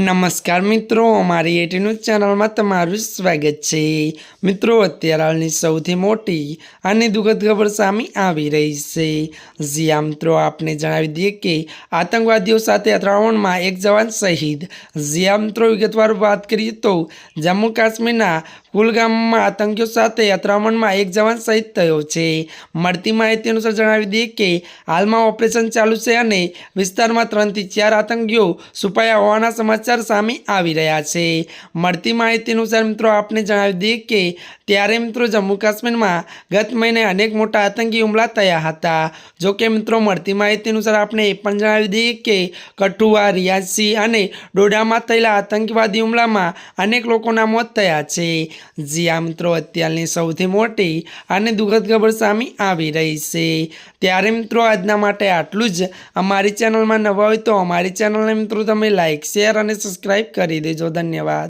नमस्कार मित्रों, अमारी एटी न्यूज चैनल में तमारुं स्वागत है। मित्रों, अत्यारे हालनी सौथी मोटी अने दुखद खबर सामे आवी रही है। जी आ मित्रों, आपने जणावी दीए के आतंकवादीओ साथे અથડામણમાં एक जवान शहीद। जी आ मित्रों, विगतवार बात करिए तो जम्मू काश्मीरना कुलगामમાં આતંકીઓ સાથે અથડામણમાં એક જવાન શહીદ થયો છે। મળતી માહિતી અનુસાર જણાવી દઈએ કે હાલમાં ઓપરેશન ચાલુ છે અને વિસ્તારમાં 3 થી 4 આતંકીઓ છુપાયા હોવાના સમાચાર સામે આવી રહ્યા છે। મળતી માહિતી અનુસાર મિત્રો આપને જણાવી દઈએ કે ત્યારે મિત્રો જમ્મુ કાશ્મીરમાં ગત મહિને અનેક મોટા આતંકી હુમલા થયા હતા। જો કે મિત્રો મળતી માહિતી અનુસાર આપણે એ પણ જણાવી દઈએ કે કઠુઆ, રિયાસી અને ડોડામાં થયેલા આતંકવાદી હુમલામાં અનેક લોકોના મોત થયા છે। जी आ मित्रों, अत्यारनी सौथी मोटी अने दुखद खबर सामे आवी रही है। त्यारे मित्रों आजना माटे आटलुं ज। अमारी चेनल में नवा होय तो अमारी चेनल ने मित्रों तमे लाइक, शेर और सब्सक्राइब करी देजो। धन्यवाद।